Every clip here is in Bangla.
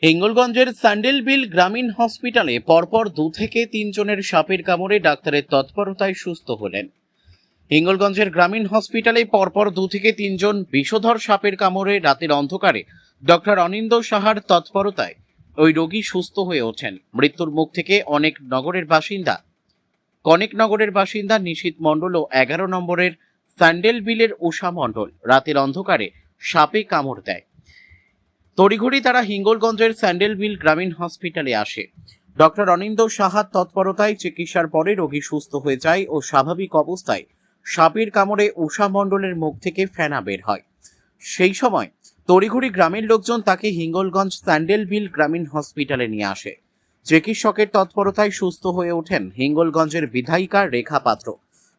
হিঙ্গলগঞ্জের স্যান্ডেলবিল গ্রামীণ হসপিটালে পরপর 2 থেকে 3 জনের সাপের কামড়ে ডাক্তারের তৎপরতায় সুস্থ হলেন। হিঙ্গলগঞ্জের গ্রামীণ হসপিটালে পরপর 2 থেকে 3 জন বিষধর সাপের কামড়ে রাতের অন্ধকারে ডক্টর অনিন্দ সাহার তৎপরতায় ওই রোগী সুস্থ হয়ে ওঠেন। মৃত্যুর মুখ থেকে কনেকনগরের বাসিন্দা নিশীথ মণ্ডল ও 11 নম্বরের স্যান্ডেলবিলের উষা মণ্ডল রাতের অন্ধকারে সাপে কামড় দেয়। তড়িঘড়ি তারা হিঙ্গলগঞ্জের স্যান্ডেলবিল গ্রামীণ হসপিটালে আসে। ডক্টর অনিন্দ সাহার তৎপরতায় চিকিৎসার পরে রোগী সুস্থ হয়ে যায় ও স্বাভাবিক অবস্থায় সাপের কামড়ে উষা মণ্ডলের মুখ থেকে ফেনা বের হয়। সেই সময় তড়িঘড়ি গ্রামের লোকজন তাকে হিঙ্গলগঞ্জ স্যান্ডেলবিল গ্রামীণ হসপিটালে নিয়ে আসে। চিকিৎসকের তৎপরতায় সুস্থ হয়ে ওঠেন হিঙ্গলগঞ্জের বিধায়িকা রেখা পাত্র।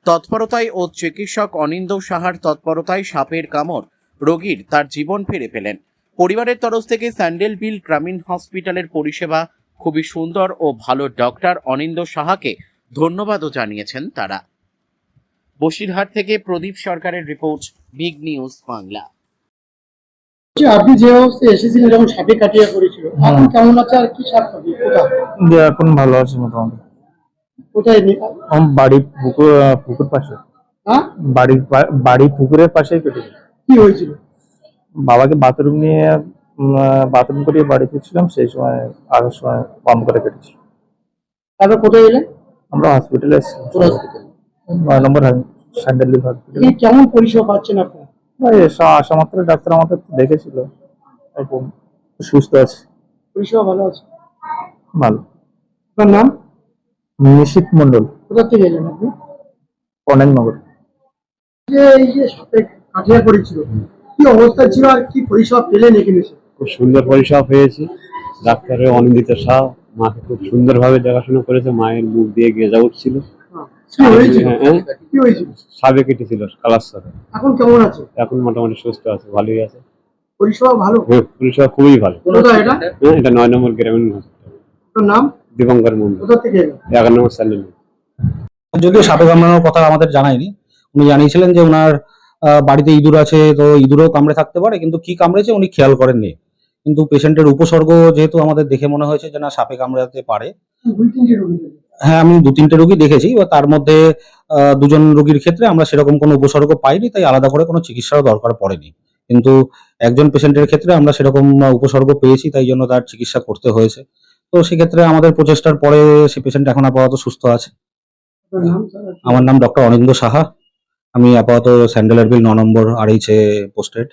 তৎপরতায় ও চিকিৎসক অনিন্দ সাহার তৎপরতায় সাপের কামড় রোগীর তার জীবন ফিরে পেলেন। পরিবারের তরফ থেকে স্যান্ডেলবিল গ্রামীণ হসপিটালের পরিষেবা খুবই সুন্দর ও ভালো ডক্টর অনিন্দ সাহাকে ধন্যবাদও জানিয়েছেন তারা। বসিরহাট থেকে প্রদীপ সরকারের রিপোর্ট, বিগ নিউজ বাংলা। আপনি যে অবস্থায় এসেছিলেন যখন সাপে কাটিয়ে পড়েছিল, এখন কেমন আছে আর কি সাপ কাটিয়ে এখন ভালো আছে মোটামুটি। কোথায় বাড়ি পুকুর পাশে, হ্যাঁ বাড়ি পুকুরের পাশেই কেটেছে। কি হয়েছিল? বাবাকে বাথরুম করিয়ে বাড়ি ফিরছিলাম, সেই সময় আসার সময় বন্ধ করে কেটেছি। তারপর কোথায় এলেন? আমরা হসপিটালে এসেছি, 9 নম্বর স্যান্ডেলবিল হসপিটাল। কেমন পরিষেবা পাচ্ছেন আপনি? আসা মাত্র ডাক্তার আমাদের দেখেছিল, এখন সুস্থ আছে, পরিষেবা ভালো আছে, ভালো। আপনার নাম? নিশীথ মণ্ডল। কোথা থেকে এলেন আপনি? কনেকনগর। এই যে সাপে কাটিয়ে পড়েছিল, কি অবস্থা ছিল আর কি পরিষেবা পেলেন এখানে এসে? খুব সুন্দর পরিষেবা পেয়েছি। ডাক্তারের অনিন্দিত শাহ মাকে খুব সুন্দরভাবে দেখাশোনা করেছে। মায়ের মুখ দিয়ে গেঁজা উঠছিল। কি হয়েছিল? সাপে কেটেছিল কালার সাপে। এখন কেমন আছে? এখন মোটামুটি সুস্থ আছে, ভালোই আছে। পরিষেবা ভালো? পরিষেবা খুবই ভালো। কোথায় এটা? এটা 9 নম্বর গ্রামীণ হসপিটাল। আপনার নাম? দীপঙ্কর মন্ডল। কোথা থেকে এলেন? 11 নম্বর স্যান্ডেল। যদিও সাপে কামড়ানোর কথা আমাদের জানায়নি, উনি জানিয়েছিলেন যে ওনার বাড়িতে ইঁদুর আছে, তো ইঁদুরও কামড়ে থাকতে পারে, কিন্তু কি কামড়েছে উনি খেয়াল করেননি। কিন্তু পেশেন্টের উপসর্গ যেহেতু আমাদের দেখে মনে হয়েছে যে না সাপে কামড়াতে পারে। 2-3 রোগী? হ্যাঁ, আমি 2-3টে রোগী দেখেছি, তার মধ্যে 2 জন রোগীর ক্ষেত্রে আমরা সেরকম কোনো উপসর্গ পাইনি, তাই আলাদা করে কোনো চিকিৎসার দরকার পড়েনি। কিন্তু একজন পেশেন্টের ক্ষেত্রে আমরা সেরকম উপসর্গ পেয়েছি, তাই জন্য তার চিকিৎসা করতে হয়েছে। তো সেক্ষেত্রে আমাদের প্রচেষ্টার পরে সে পেশেন্ট এখন আপাতত সুস্থ আছে। আমার নাম ডক্টর অনিন্দ সাহা। আমি আপাতত স্যান্ডেলবিল 9 নম্বর RH পোস্টেড।